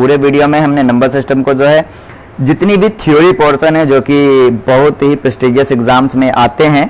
पूरे वीडियो में हमने नंबर सिस्टम को जो है जितनी भी थ्योरी पोर्शन है जो कि बहुत ही प्रेस्टिजियस एग्जाम्स में आते हैं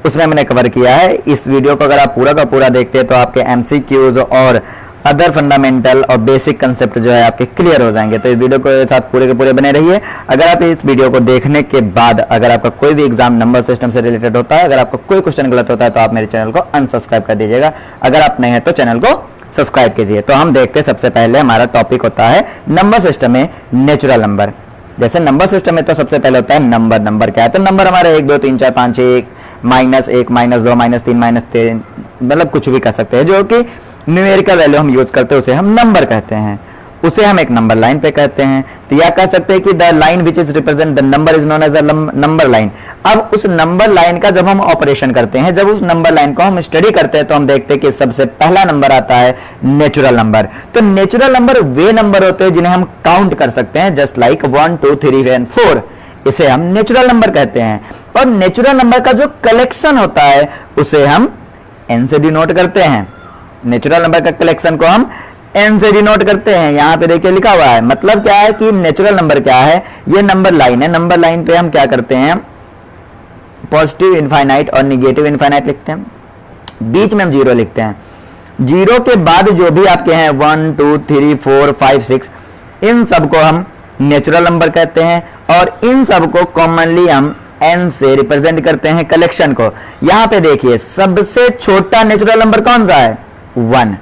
उसमें मैंने कवर किया है। इस वीडियो को अगर आप पूरा का पूरा देखते हैं तो आपके एमसीक्यूज और अदर फंडामेंटल और बेसिक कंसेप्ट जो है आपके क्लियर हो जाएंगे। तो इस वीडियो के साथ पूरे के पूरे बने रहिए। अगर आप इस वीडियो को देखने के बाद अगर आपका कोई भी एग्जाम नंबर सिस्टम से रिलेटेड होता है, अगर आपका कोई क्वेश्चन गलत होता है तो आप मेरे चैनल को अनसब्सक्राइब कर दीजिएगा। अगर आप नए हैं तो चैनल को सब्सक्राइब कीजिए। तो हम देखते हैं, सबसे पहले हमारा टॉपिक होता है नंबर सिस्टम में नेचुरल नंबर। जैसे नंबर सिस्टम में तो सबसे पहले होता है नंबर। नंबर क्या है? तो नंबर हमारे 1 2 3 4 5 6 1 -1 -2 -3 -3 मतलब कुछ भी कर सकते हैं। जो कि न्यूमेरिकल वैल्यू हम यूज करते हैं उसे हम नंबर कहते हैं, उसे हम एक नंबर लाइन पे कहते हैं। तो या कह सकते हैं कि the line which is represent the number is known as a number line. अब उस नंबर लाइन का जब हम ऑपरेशन करते हैं, जब उस नंबर लाइन को हम स्टडी करते हैं तो हम देखते हैं कि सबसे पहला नंबर आता है नेचुरल नंबर। तो नेचुरल नंबर वे नंबर होते हैं जिन्हें हम काउंट कर सकते हैं, जस्ट लाइक 1 2 3 and 4। इसे हम नेचुरल नंबर कहते हैं। और नेचुरल नंबर का जो कलेक्शन होता है उसे हम n से डिनोट करते हैं। नेचुरल नंबर का कलेक्शन को हम n से डिनोट करते हैं। यहां पे देखिए लिखा हुआ है। मतलब क्या है कि नेचुरल नंबर क्या है? ये नंबर लाइन है। नंबर लाइन पे हम क्या करते हैं? पॉजिटिव इनफाइनाइट और निगेटिव इनफाइनाइट लिखते हैं, बीच में हम 0 लिखते हैं। 0 के बाद जो भी आपके हैं 1 2 3 4 5 6 इन सबको हम नेचुरल नंबर कहते हैं। और इन सबको कॉमनली हम n से रिप्रेजेंट करते हैं कलेक्शन को। यहां पे देखिए सबसे छोटा नेचुरल नंबर कौन सा है? 1।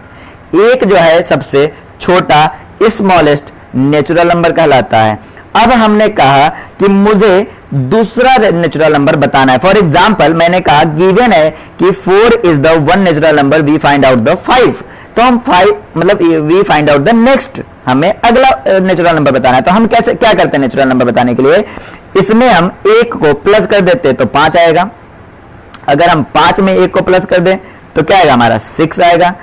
एक जो है सबसे छोटा स्मॉलेस्ट नेचुरल नंबर कहलाता है। अब हमने कहा कि मुझे दूसरा नेचुरल नंबर बताना है। फॉर एग्जाम्पल मैंने कहा गिवन है कि 4 is the one natural number, we find out the 5। तो हम 5 मतलब we find out the next, हमें अगला नेचुरल नंबर बताना है। तो हम कैसे क्या करते हैं नेचुरल नंबर बताने के लिए? इसमें हम 1 को प्लस कर देते तो 5 आएगा। अगर हम 5 में 1 को प्लस कर दें तो क्या आएगा? हमारा 6 आएगा।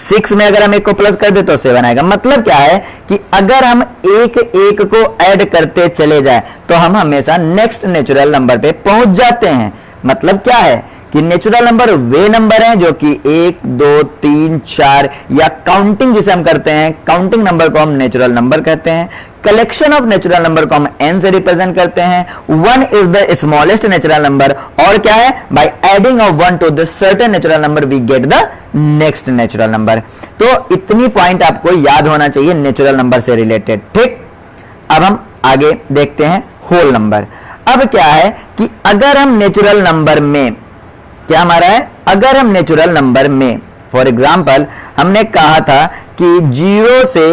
6 में अगर हम 1 को प्लस कर दे तो 7 आएगा। मतलब क्या है कि अगर हम एक को ऐड करते चले जाए तो हम हमेशा नेक्स्ट नेचुरल नंबर पे पहुंच जाते हैं। मतलब क्या है कि नेचुरल नंबर वे नंबर हैं जो कि 1 2 3 4 या काउंटिंग जिसे हम करते हैं, काउंटिंग नंबर को हम नेचुरल नंबर कहते हैं। कलेक्शन ऑफ नेचुरल नंबर को हम n से रिप्रेजेंट करते हैं। 1 is the smallest natural number. और क्या है? By adding of 1 to the certain natural number we get the next natural number. तो इतनी पॉइंट आपको याद होना चाहिए नेचुरल नंबर से रिलेटेड। ठीक, अब हम आगे देखते हैं होल नंबर। अब क्या है कि अगर हम नेचुरल नंबर में क्या हमारा है? अगर हम नेचुरल नंबर में फॉर एग्जाम्पल हमने कहा था कि 0 से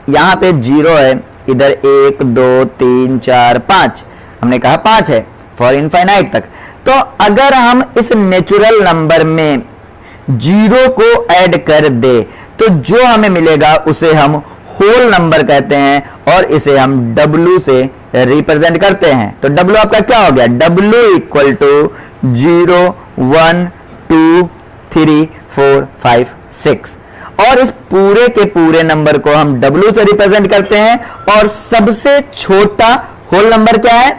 यहां पे 0 है, इधर 1 2 3 4 5 हमने कहा 5 है फॉर इनफाइनाइट तक। तो अगर हम इस नेचुरल नंबर में 0 को ऐड कर दे तो जो हमें मिलेगा उसे हम होल नंबर कहते हैं और इसे हम W से रिप्रेजेंट करते हैं। तो W आपका क्या हो गया? W equal to 0 1 2 3 4 5 6। और इस पूरे के पूरे नंबर को हम W से रिप्रेजेंट करते हैं। और सबसे छोटा होल नंबर क्या है?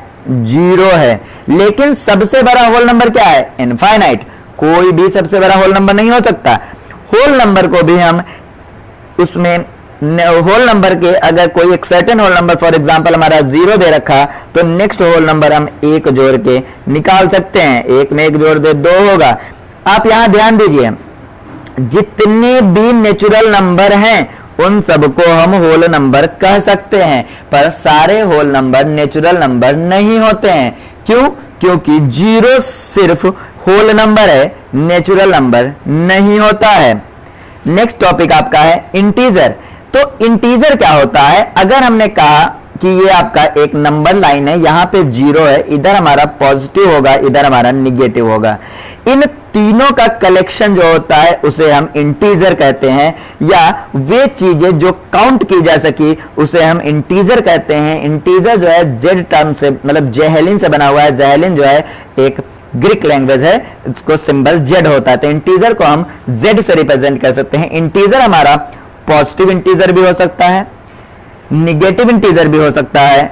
0 है। लेकिन सबसे बड़ा होल नंबर क्या है? इनफाइनाइट। कोई भी सबसे बड़ा होल नंबर नहीं हो सकता। होल नंबर को भी हम उसमें होल नंबर के अगर कोई एक certain whole number for example हमारा 0 दे रखा तो नेक्स्ट होल नंबर हम 1 जोड़ के निकाल सकते हैं। 1 में 1 जोड़ दे 2 होगा। आप यहां ध्यान दीजिए, जितने भी नेचुरल नंबर हैं उन सबको हम होल नंबर कह सकते हैं, पर सारे होल नंबर नेचुरल नंबर नहीं होते हैं। क्यों? क्योंकि 0 सिर्फ होल नंबर है, नेचुरल नंबर नहीं होता है। नेक्स्ट टॉपिक आपका है इंटीजर। तो इंटीजर क्या होता है? अगर हमने कहा कि ये आपका एक नंबर लाइन है, यहां पे 0 है, इधर हमारा पॉजिटिव होगा, इधर हमारा निगेटिव होगा। इन तीनों का कलेक्शन जो होता है उसे हम इंटीजर कहते हैं। या वे चीजें जो काउंट की जा सकी उसे हम इंटीजर कहते हैं। इंटीजर जो है जेड टर्म से मतलब जेहेलिन से बना हुआ है। जेहेलिन जो है एक ग्रीक लैंग्वेज है, इसको सिंबल जेड होता है। तो इंटीजर को हम जेड से रिप्रेजेंट कर सकते हैं। इंटीजर हमारा पॉजिटिव इंटीजर भी हो सकता है, निगेटिव इंटीजर भी हो सकता है,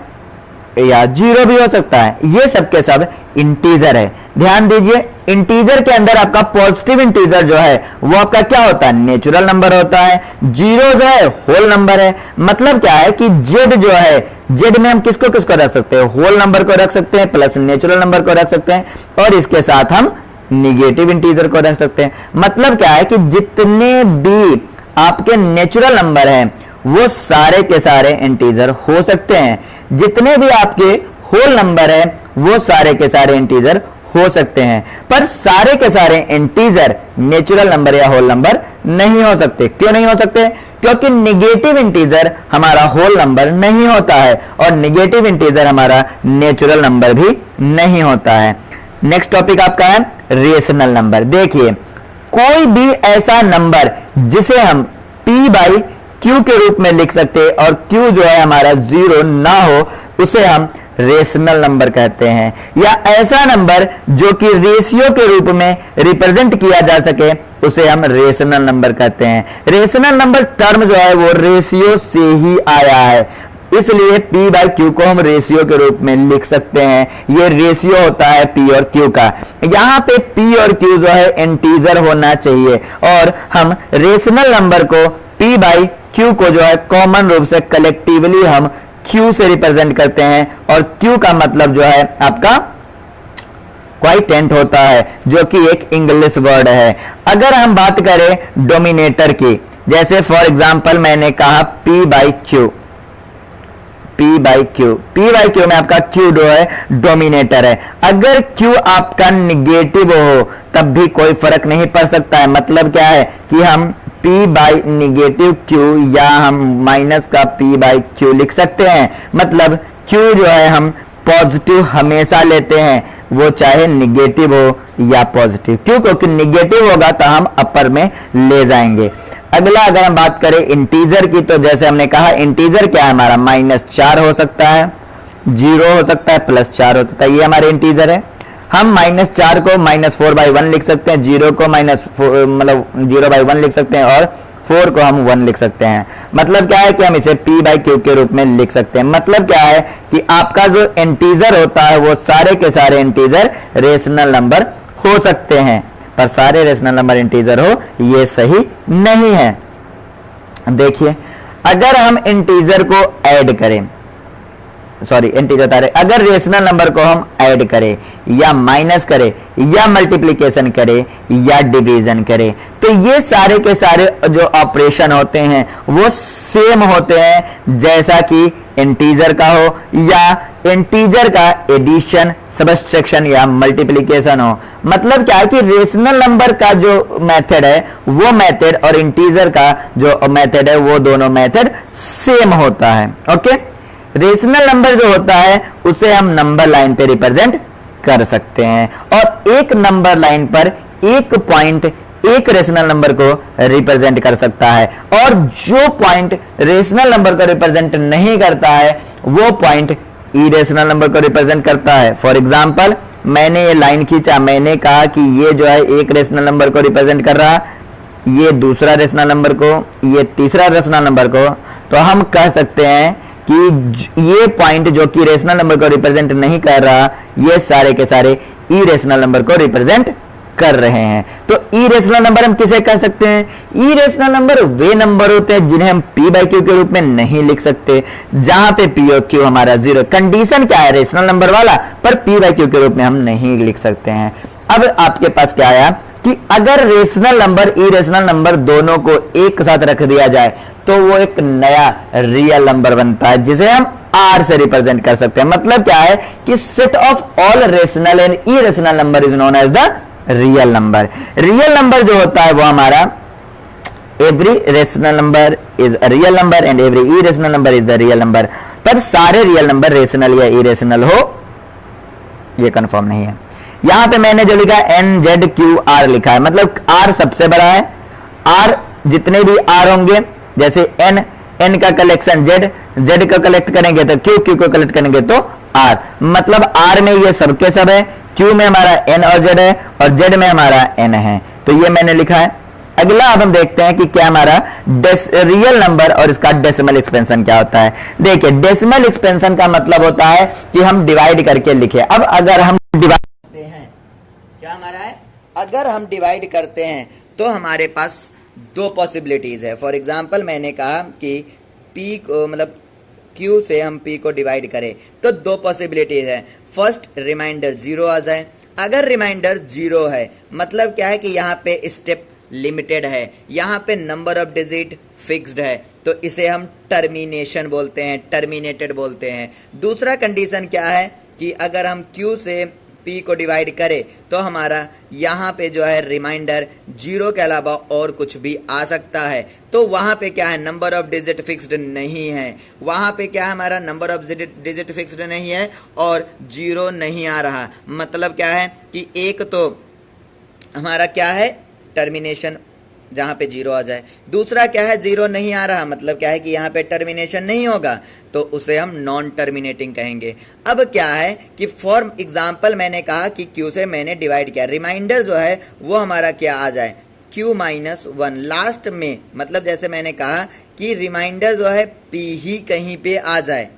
या 0 भी हो सकता है। ये सब के सब इंटीजर है। ध्यान दीजिए, इंटीजर के अंदर आपका पॉजिटिव इंटीजर जो है वो आपका क्या होता है, नेचुरल नंबर होता है। 0 जो है होल नंबर है। मतलब क्या है कि जेड जो है, जेड में हम किसको किसको रख सकते हैं, होल नंबर को रख सकते हैं प्लस नेचुरल नंबर को रख सकते हैं, और इसके साथ हम निगेटिव इंटीजर को रख सकते हैं। मतलब क्या है कि जितने भी आपके नेचुरल नंबर हैं वो सारे के सारे इंटीजर हो सकते हैं। जितने भी आपके होल नंबर है वो सारे के सारे इंटीजर हो सकते हैं, पर सारे के सारे इंटीजर नेचुरल नंबर या होल नंबर नहीं हो सकते। क्यों नहीं हो सकते? क्योंकि निगेटिव इंटीजर हमारा होल नंबर नहीं होता है और निगेटिव इंटीजर हमारा नेचुरल नंबर भी नहीं होता है। नेक्स्ट टॉपिक आपका है रेशनल नंबर। देखिए, कोई भी ऐसा नंबर जिसे हम p बाई क्यू के रूप में लिख सकते हैं और q जो है हमारा 0 ना हो उसे हम रेशनल नंबर कहते हैं, या ऐसा नंबर जो कि रेशियो के रूप में रिप्रेजेंट किया जा सके उसे हम रेशनल नंबर कहते हैं। रेशनल नंबर टर्म जो है वो रेशियो से ही आया है, इसलिए p बाई क्यू को हम रेशियो के रूप में लिख सकते हैं। ये रेशियो होता है p और q का। यहाँ पे p और q जो है इंटीजर होना चाहिए और हम रेशनल नंबर को p बाई क्यू को जो है कॉमन रूप से कलेक्टिवली हम q से रिप्रेजेंट करते हैं, और q का मतलब जो है आपका क्वाइटेंट होता है जो कि एक इंग्लिश वर्ड है। अगर हम बात करें डोमिनेटर की, जैसे फॉर एग्जांपल मैंने कहा p by Q, p by Q में आपका q जो है डोमिनेटर है। अगर q आपका निगेटिव हो तब भी कोई फर्क नहीं पड़ सकता है। मतलब क्या है कि हम p बाई निगेटिव q या हम माइनस का p बाई q लिख सकते हैं। मतलब q जो है हम पॉजिटिव हमेशा लेते हैं, वो चाहे निगेटिव हो या पॉजिटिव। क्यों? क्योंकि निगेटिव होगा तो हम अपर में ले जाएंगे। अगला अगर हम बात करें इंटीजर की, तो जैसे हमने कहा इंटीजर क्या है हमारा, -4 हो सकता है, 0 हो सकता है, +4 हो सकता है। ये हमारे इंटीजर है। हम -4 को -4/1 लिख सकते हैं, 0 को मतलब 0/1 लिख सकते हैं और 4 को हम 1 लिख सकते हैं। मतलब क्या है कि हम इसे p बाई क्यू के रूप में लिख सकते हैं। मतलब क्या है कि आपका जो इंटीजर होता है वो सारे के सारे इंटीजर रेशनल नंबर हो सकते हैं, पर सारे रेशनल नंबर इंटीजर हो ये सही नहीं है। देखिए, अगर हम इंटीजर को ऐड करें, अगर रेशनल नंबर को हम ऐड करें या माइनस करें या मल्टीप्लिकेशन करें या डिवीजन करें, तो ये सारे के सारे जो ऑपरेशन होते हैं वो सेम होते हैं जैसा कि इंटीजर का हो या इंटीजर का एडिशन, सबट्रैक्शन या मल्टीप्लिकेशन हो। मतलब क्या है कि रेशनल नंबर का जो मेथड है वो मेथड और इंटीजर का जो मेथड है वो दोनों मेथड सेम होता है। ओके, रेशनल नंबर जो होता है उसे हम नंबर लाइन पे रिप्रेजेंट कर सकते हैं, और एक नंबर लाइन पर एक पॉइंट एक रेशनल नंबर को रिप्रेजेंट कर सकता है, और जो पॉइंट रेशनल नंबर को रिप्रेजेंट नहीं करता है वो पॉइंट इरेशनल नंबर को रिप्रेजेंट करता है। फॉर एग्जांपल, मैंने ये लाइन खींचा, मैंने कहा कि ये जो है एक रेशनल नंबर को रिप्रेजेंट कर रहा, ये दूसरा रेशनल नंबर को, ये तीसरा रेशनल नंबर को, तो हम कह सकते हैं कि ये पॉइंट जो कि रेशनल नंबर को रिप्रेजेंट नहीं कर रहा, ये सारे के सारे इरेशनल नंबर को रिप्रेजेंट कर रहे हैं। तो इरेशनल नंबर हम किसे कह सकते हैं? इरेशनल नंबर वे नंबर होते हैं जिन्हें हम p बाई क्यू के रूप में नहीं लिख सकते, जहां पे p और q हमारा 0। कंडीशन क्या है रेशनल नंबर वाला, पर p बाई क्यू के रूप में हम नहीं लिख सकते हैं। अब आपके पास क्या आया कि अगर रेशनल नंबर इरेशनल नंबर दोनों को एक साथ रख दिया जाए तो वो एक नया रियल नंबर बनता है जिसे हम r से रिप्रेजेंट कर सकते हैं। मतलब क्या है कि set of all rational and irrational number is known as the real number. Real number जो होता है वो हमारा every rational number is a real number and every irrational number is the real number. पर सारे रियल नंबर रेशनल या irrational हो ये कंफर्म नहीं है। यहां पे मैंने जो लिखा है NZQR लिखा है, मतलब R सबसे बड़ा है। R जितने भी R होंगे, जैसे N का कलेक्शन Z का कलेक्ट करेंगे तो Q को कलेक्ट करेंगे तो R, मतलब R में ये सबके सब है, Q में हमारा N और Z है और Z में हमारा N है। तो ये मैंने लिखा है। अगला अब हम देखते हैं कि क्या हमारा रियल नंबर और इसका डेसिमल एक्सपेंशन क्या होता है। देखिए, डेसिमल एक्सपेंशन का मतलब होता है कि हम डिवाइड करके लिखे। अब अगर हम डिवाइड करते हैं, क्या हमारा है, अगर हम डिवाइड करते हैं तो हमारे पास दो पॉसिबिलिटीज है। फॉर एग्जांपल मैंने कहा कि p को मतलब q से हम p को डिवाइड करें तो दो पॉसिबिलिटीज है। फर्स्ट, रिमाइंडर 0 आ जाए। अगर रिमाइंडर 0 है मतलब क्या है कि यहाँ पे स्टेप लिमिटेड है, यहाँ पे नंबर ऑफ डिजिट फिक्स्ड है, तो इसे हम टर्मिनेशन बोलते हैं, टर्मिनेटेड बोलते हैं। दूसरा कंडीशन क्या है कि अगर हम q से p को डिवाइड करें तो हमारा यहाँ पे जो है रिमाइंडर 0 के अलावा और कुछ भी आ सकता है। तो वहाँ पे क्या है, नंबर ऑफ डिजिट फिक्स्ड नहीं है, वहाँ पे क्या है, हमारा नंबर ऑफ डिजिट फिक्स्ड नहीं है और 0 नहीं आ रहा। मतलब क्या है कि एक तो हमारा क्या है, टर्मिनेशन जहाँ पे 0 आ जाए। दूसरा क्या है, 0 नहीं आ रहा, मतलब क्या है कि यहाँ पे टर्मिनेशन नहीं होगा, तो उसे हम नॉन टर्मिनेटिंग कहेंगे। अब क्या है कि फॉर एग्जांपल मैंने कहा कि q से मैंने डिवाइड किया, रिमाइंडर जो है वो हमारा क्या आ जाए, q-1 लास्ट में। मतलब जैसे मैंने कहा कि रिमाइंडर जो है p ही कहीं पे आ जाए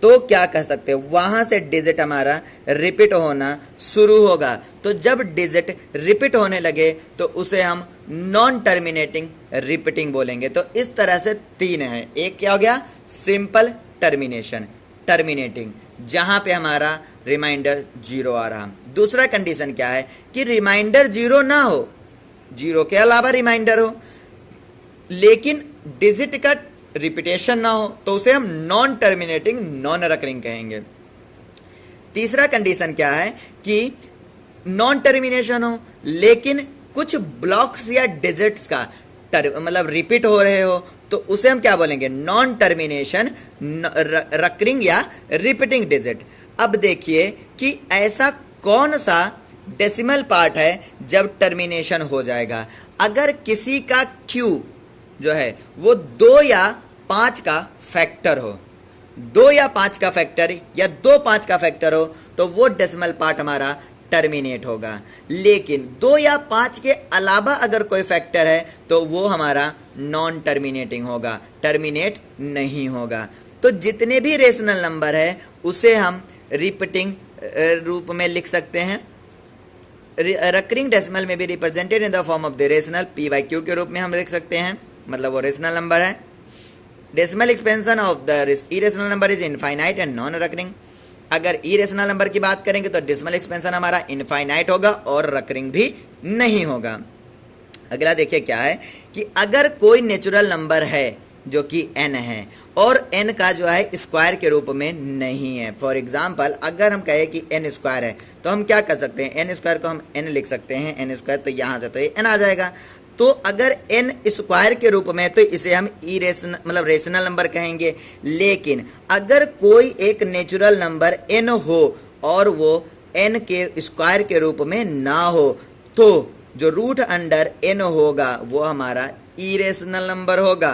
तो क्या कह सकते हैं, वहां से डिजिट हमारा रिपीट होना शुरू होगा। तो जब डिजिट रिपीट होने लगे तो उसे हम नॉन टर्मिनेटिंग रिपीटिंग बोलेंगे। तो इस तरह से तीन है। एक क्या हो गया, सिंपल टर्मिनेशन, टर्मिनेटिंग, जहां पे हमारा रिमाइंडर 0 आ रहा। दूसरा कंडीशन क्या है कि रिमाइंडर 0 ना हो, 0 के अलावा रिमाइंडर हो, लेकिन डिजिट का रिपीटेशन ना हो, तो उसे हम नॉन टर्मिनेटिंग, नॉन रकरिंग कहेंगे। तीसरा कंडीशन क्या है कि नॉन टर्मिनेशन हो लेकिन कुछ ब्लॉक्स या डिजिट्स का मतलब रिपीट हो रहे हो, तो उसे हम क्या बोलेंगे, नॉन टर्मिनेशन रकरिंग या रिपीटिंग डिजिट। अब देखिए कि ऐसा कौन सा डेसिमल पार्ट है जब टर्मिनेशन हो जाएगा। अगर किसी का q जो है वो 2 या 5 का फैक्टर हो, 2 या 5 का फैक्टर या 2 5 का फैक्टर हो, तो वो डेसिमल पार्ट हमारा टर्मिनेट होगा। लेकिन 2 या 5 के अलावा अगर कोई फैक्टर है तो वो हमारा नॉन टर्मिनेटिंग होगा, टर्मिनेट नहीं होगा। तो जितने भी रेशनल नंबर है उसे हम रिपीटिंग रूप में लिख सकते हैं। रकरिंग डेसिमल में भी represented in the form of the rational p/q के रूप में हम लिख सकते हैं, मतलब वो रेशनल नंबर है। Decimal expansion of the irrational number is infinite and non recurring. अगर इरेशनल नंबर की बात करेंगे तो डेसिमल एक्सपेंशन हमारा इनफाइनाइट होगा और रकरिंग भी नहीं होगा। अगला देखिए क्या है कि अगर कोई नेचुरल नंबर है जो कि n है और n का जो है स्क्वायर के रूप में नहीं है। फॉर एग्जाम्पल अगर हम कहें कि n स्क्वायर है तो हम क्या कर सकते हैं, n स्क्वायर को हम n लिख सकते हैं, n स्क्वायर, तो यहाँ से तो ये n आ जाएगा। तो अगर n स्क्वायर के रूप में तो इसे हम इरेशनल मतलब रेशनल नंबर कहेंगे। लेकिन अगर कोई एक नेचुरल नंबर n हो और वो n के स्क्वायर के रूप में ना हो तो जो रूट अंडर n होगा वो हमारा इरेशनल नंबर होगा।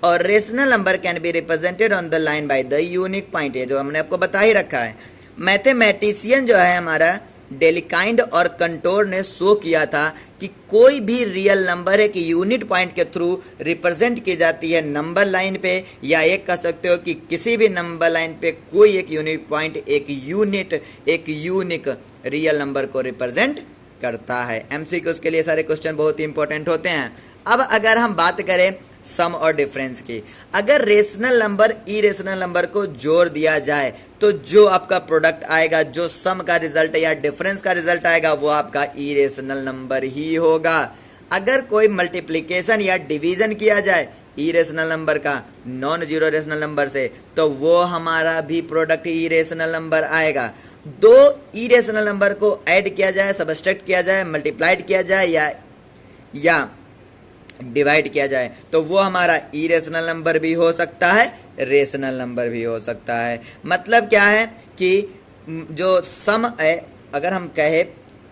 और rational number can be represented on the line by the unique point, ये जो हमने आपको बता ही रखा है। मैथमेटिशियन जो है हमारा डेलिकाइंड और कंटोर ने शो किया था कि कोई भी रियल नंबर एक यूनिट पॉइंट के थ्रू रिप्रेजेंट की जाती है नंबर लाइन पे, या एक कह सकते हो कि किसी भी नंबर लाइन पे कोई एक यूनिट पॉइंट एक यूनिक रियल नंबर को रिप्रेजेंट करता है। एमसीक्यूज के लिए सारे क्वेश्चन बहुत ही इंपॉर्टेंट होते हैं। अब अगर हम बात करें सम और डिफरेंस की, अगर रेशनल नंबर इरेशनल नंबर को जोड़ दिया जाए तो जो आपका प्रोडक्ट आएगा, जो सम का रिजल्ट या डिफरेंस का रिजल्ट आएगा, वो आपका इरेशनल नंबर ही होगा। अगर कोई मल्टीप्लिकेशन या डिवीजन किया जाए इरेशनल नंबर का नॉन जीरो रेशनल नंबर से, तो वो हमारा भी प्रोडक्ट इरेशनल नंबर आएगा। दो इरेशनल नंबर को ऐड किया जाए, सबट्रैक्ट किया जाए, मल्टीप्लाइड किया जाए या डिवाइड किया जाए, तो वो हमारा इरेशनल नंबर भी हो सकता है, रेशनल नंबर भी हो सकता है। मतलब क्या है कि जो सम है, अगर हम कहे,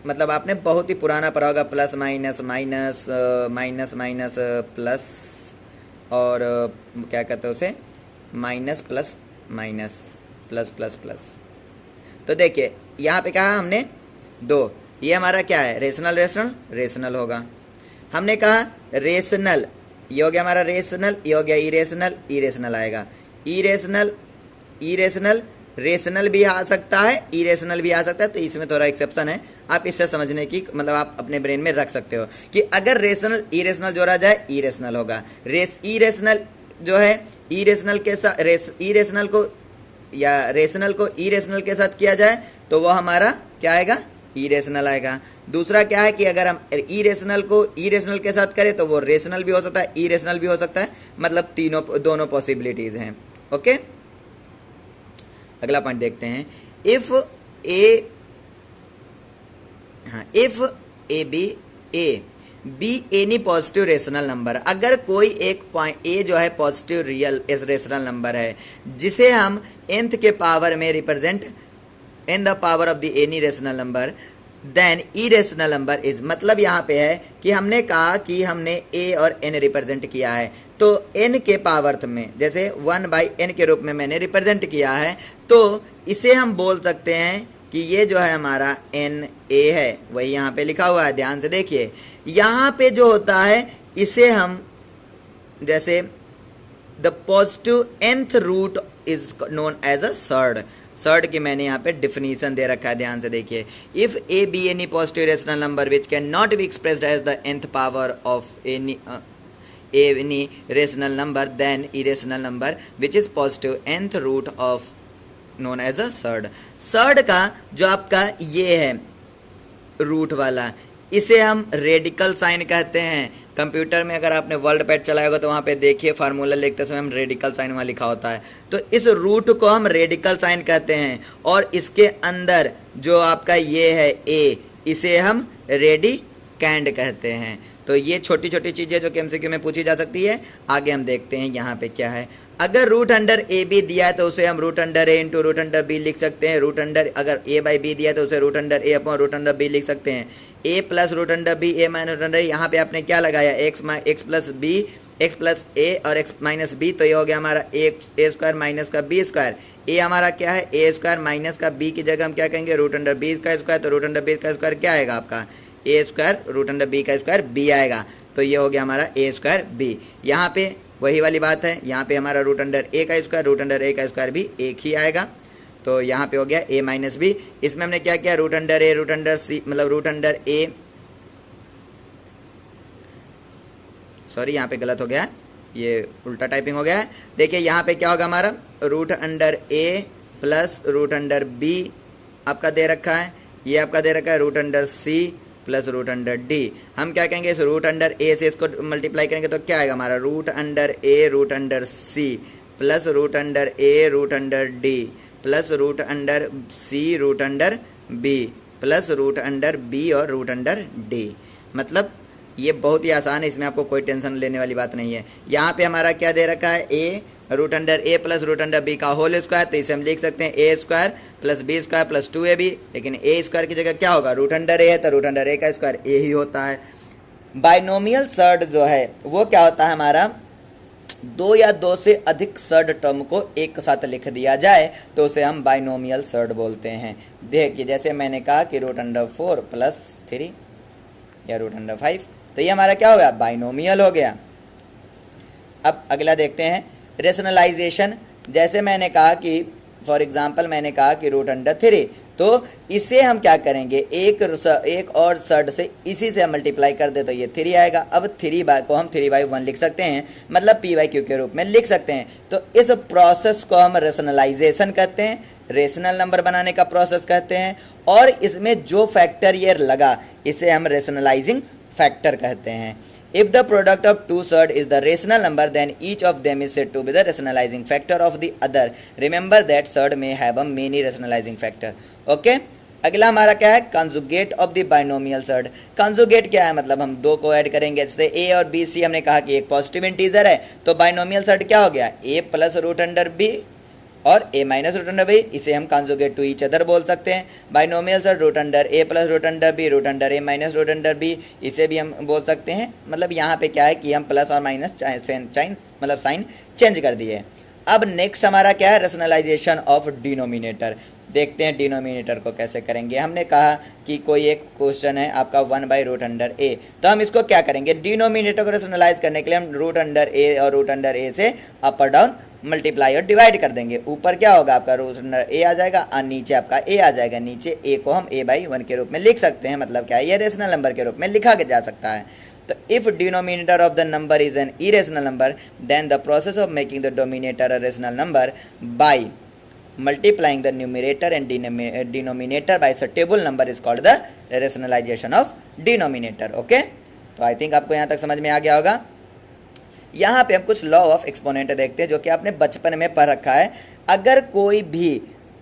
मतलब आपने बहुत ही पुराना पढ़ा होगा, plus minus minus minus minus plus, और क्या कहते हैं उसे, minus plus minus plus plus plus. तो देखिए यहाँ पे कहा हमने 2, ये हमारा क्या है, रेशनल रेशनल रेशनल होगा। हमने कहा रेशनल, ये हो गया हमारा रेशनल, ये हो गया इरेशनल, इरेशनल आएगा, इरेशनल, इरेशनल, रेशनल भी आ सकता है, इरेशनल भी आ सकता है। तो इसमें थोड़ा एक्सेप्शन है, आप इससे समझने की मतलब आप अपने ब्रेन में रख सकते हो कि अगर रेशनल इरेशनल जोड़ा जाए इरेशनल होगा। इरेशनल जो है इरेशनल के साथ इरेशनल को या रेशनल को इरेशनल के साथ किया जाए तो वो हमारा क्या आएगा, इरेशनल आएगा। दूसरा क्या है कि अगर हम इरेशनल को इरेशनल के साथ करें तो वो रेशनल भी हो सकता है, इरेशनल भी हो सकता है, मतलब दोनों पॉसिबिलिटीज हैं। ओके, अगला पॉइंट देखते हैं। If a be any positive rational number, अगर कोई एक पॉइंट ए जो है पॉजिटिव रियल रेशनल नंबर है जिसे हम nth के पावर में represent in the power of the any rational number, then irrational number is, मतलब यहाँ पे है कि हमने कहा कि हमने a और n रिप्रेजेंट किया है, तो n के पावर्थ में जैसे 1/n के रूप में मैंने रिप्रेजेंट किया है, तो इसे हम बोल सकते हैं कि ये जो है हमारा n a है, वही यहाँ पे लिखा हुआ है, ध्यान से देखिए। यहाँ पे जो होता है इसे हम जैसे the positive nth root is known as a surd की मैंने यहाँ पे डिफिनीशन दे रखा है, ध्यान से देखिए। If a be any positive rational number which can not be expressed as the nth power of any rational number, then irrational number which is positive nth root of known as a surd का जो आपका ये है root वाला, इसे हम radical sign कहते हैं। कंप्यूटर में अगर आपने वर्ल्ड पैड चलाया होगा तो वहाँ पे देखिए फार्मूला लिखते समय हम रेडिकल साइन वहाँ लिखा होता है, तो इस रूट को हम रेडिकल साइन कहते हैं। और इसके अंदर जो आपका ये है ए, इसे हम रेडिकैंड कहते हैं। तो ये छोटी छोटी चीज़ें जो कि एमसीक्यू में पूछी जा सकती है। आगे हम देखते हैं यहाँ पे क्या है। अगर रूट अंडर ए बी दिया है तो उसे हम रूट अंडर ए इंटू रूट अंडर बी लिख सकते हैं। रूट अंडर अगर ए बाई बी दिया है तो उसे root under A upon root under B लिख सकते हैं। A plus root under B, A minus root under, यहाँ पे आपने क्या लगाया, X plus B, X plus A और एक्स माइनस बी, तो ये हो गया हमारा ए स्क्वायर माइनस का बी स्क्वायर। ए हमारा क्या है, ए स्क्वायर माइनस का बी की जगह हम क्या कहेंगे, रूट अंडर बी का स्क्वायर, तो रूट अंडर बी का स्क्वायर क्या आएगा आपका, ए स्क्वायर रूट अंडर बी का स्क्वायर बी आएगा। तो ये हो गया हमारा ए स्क्वायर बी। यहाँ पे वही वाली बात है, यहाँ पे हमारा रूट अंडर ए का स्क्वायर, रूट अंडर ए का स्क्वायर भी एक ही आएगा। तो यहाँ पे हो गया ए माइनस बी। इसमें हमने क्या किया, root under A root under सी, मतलब रूट अंडर ए, सॉरी यहाँ पे गलत हो गया है, ये उल्टा टाइपिंग हो गया है। देखिए यहाँ पे क्या होगा हमारा, root under A plus root under B आपका दे रखा है, ये आपका दे रखा है root under C plus root under D. हम क्या कहेंगे, इस रूट अंडर ए से इसको मल्टीप्लाई करेंगे तो क्या आएगा हमारा, root under A root under C plus root under A root under D plus root under C root under B plus root under B और रूट अंडर डी। मतलब ये बहुत ही आसान है, इसमें आपको कोई टेंशन लेने वाली बात नहीं है। यहाँ पे हमारा क्या दे रखा है, A root under A plus root under B का होल स्क्वायर, तो इसे हम लिख सकते हैं A square plus B square plus 2ab, लेकिन ए स्क्वायर की जगह क्या होगा, रूट अंडर ए है तो रूट अंडर ए का स्क्वायर ए ही होता है। बाइनोमियल सर्ड जो है वो क्या होता है हमारा, दो या दो से अधिक सर्ड टर्म को एक साथ लिख दिया जाए तो उसे हम बाइनोमियल सर्ड बोलते हैं। देखिए जैसे मैंने कहा कि रूट अंडर 4 प्लस 3 या रूट अंडर 5, तो ये हमारा क्या हो गया, बाइनोमियल हो गया। अब अगला देखते हैं रेशनलाइजेशन। जैसे मैंने कहा कि फॉर एग्जांपल मैंने कहा कि रूट अंडर 3, तो इसे हम क्या करेंगे, एक और सर्ड से इसी से मल्टीप्लाई कर दे तो ये 3 आएगा। अब 3 को हम 3/1 लिख सकते हैं, मतलब p/q के रूप में लिख सकते हैं। तो इस प्रोसेस को हम रेशनलाइजेशन कहते हैं, रेशनल नंबर बनाने का प्रोसेस कहते हैं। और इसमें जो फैक्टर ये लगा इसे हम रेशनलाइजिंग फैक्टर कहते हैं। If the product of two surd is the rational number, then each of them is said to be the rationalizing factor of the other. Remember that surd may have a many rationalizing factor. Okay? अगला हमारा क्या है, conjugate of the binomial surd. Conjugate क्या है, मतलब हम दो को ऐड करेंगे। जैसे ए और बी सी हमने कहा कि एक पॉजिटिव इंटीजर है, तो बाइनोमियल सर्ड क्या हो गया, A plus root under B और A minus root under B, इसे हम कंजुगेट टू ईच अदर बोल सकते हैं। Binomial surd root under A plus root under B root under A minus root under B, इसे भी हम बोल सकते हैं। मतलब यहाँ पे क्या है कि हम प्लस और माइनस साइन चेंज कर दिए। अब नेक्स्ट हमारा क्या है, रेशनलाइजेशन ऑफ डिनोमिनेटर। देखते हैं डिनोमिनेटर को कैसे करेंगे। हमने कहा कि कोई एक क्वेश्चन है आपका 1/√a, तो हम इसको क्या करेंगे, डिनोमिनेटर को रेशनलाइज करने के लिए हम √a और √a से अप और डाउन मल्टीप्लाई और डिवाइड कर देंगे। ऊपर क्या होगा आपका √a आ जाएगा और नीचे आपका a आ जाएगा। नीचे a को हम a/1 के रूप में लिख सकते हैं, मतलब क्या है, ये रेशनल नंबर के रूप में लिखा जा सकता है। तो if denominator of the number is an irrational number then the process of making the dominator a rational number by multiplying the numerator and denominator by suitable number is called the rationalization of denominator। Okay, तो I think आपको यहाँ तक समझ में आ गया होगा। यहाँ पे हम कुछ लॉ ऑफ एक्सपोनेंट देखते हैं जो कि आपने बचपन में पढ़ रखा है। अगर कोई भी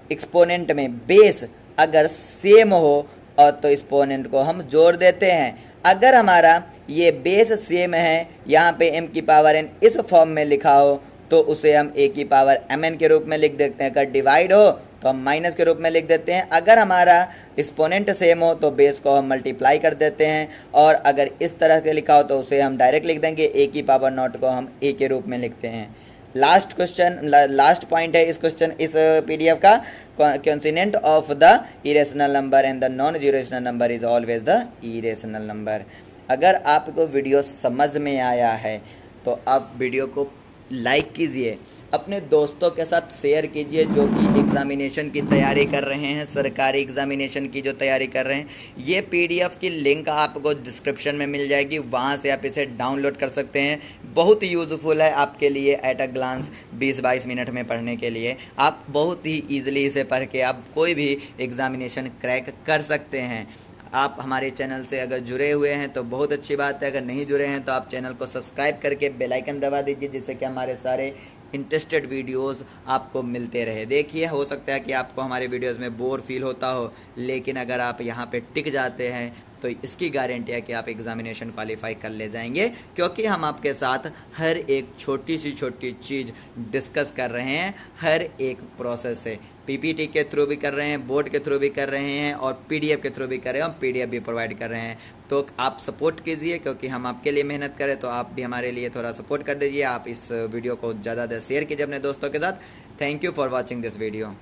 एक्सपोनेंट में बेस अगर सेम हो और तो एक्सपोनेंट को हम जोड़ देते हैं। अगर हमारा ये बेस सेम है, यहाँ पे m की पावर n इस फॉर्म में लिखा हो तो उसे हम a की पावर mn के रूप में लिख देते हैं। अगर डिवाइड हो तो हम माइनस के रूप में लिख देते हैं। अगर हमारा एक्सपोनेंट सेम हो तो बेस को हम मल्टीप्लाई कर देते हैं, और अगर इस तरह से लिखा हो तो उसे हम डायरेक्ट लिख देंगे। a की पावर नॉट को हम a के रूप में लिखते हैं। लास्ट क्वेश्चन, लास्ट पॉइंट है इस क्वेश्चन, इस पीडीएफ का, consonant of the irrational number and the non irrational number is always the irrational number. अगर आपको वीडियो समझ में आया है तो आप वीडियो को लाइक कीजिए, अपने दोस्तों के साथ शेयर कीजिए जो कि एग्ज़ामिनेशन की तैयारी कर रहे हैं, सरकारी एग्ज़ामिनेशन की जो तैयारी कर रहे हैं। ये पीडीएफ की लिंक आपको डिस्क्रिप्शन में मिल जाएगी, वहाँ से आप इसे डाउनलोड कर सकते हैं। बहुत यूज़फुल है आपके लिए, एट अ ग्लांस 20-22 मिनट में पढ़ने के लिए। आप बहुत ही ईजिली इसे पढ़ के आप कोई भी एग्ज़ामिनेशन क्रैक कर सकते हैं। आप हमारे चैनल से अगर जुड़े हुए हैं तो बहुत अच्छी बात है, अगर नहीं जुड़े हैं तो आप चैनल को सब्सक्राइब करके बेल आइकन दबा दीजिए, जिससे कि हमारे सारे इंटरेस्टेड वीडियोस आपको मिलते रहे। देखिए, हो सकता है कि आपको हमारे वीडियोस में बोर फील होता हो, लेकिन अगर आप यहाँ पे टिक जाते हैं तो इसकी गारंटी है कि आप एग्ज़ामिनेशन क्वालिफाई कर ले जाएंगे, क्योंकि हम आपके साथ हर एक छोटी सी छोटी चीज़ डिस्कस कर रहे हैं, हर एक प्रोसेस से। पीपीटी के थ्रू भी कर रहे हैं, बोर्ड के थ्रू भी कर रहे हैं और पीडीएफ के थ्रू भी कर रहे हैं, हम पीडीएफ भी प्रोवाइड कर रहे हैं। तो आप सपोर्ट कीजिए, क्योंकि हम आपके लिए मेहनत करें तो आप भी हमारे लिए थोड़ा सपोर्ट कर दीजिए। आप इस वीडियो को ज़्यादा शेयर कीजिए अपने दोस्तों के साथ। Thank you for watching this video.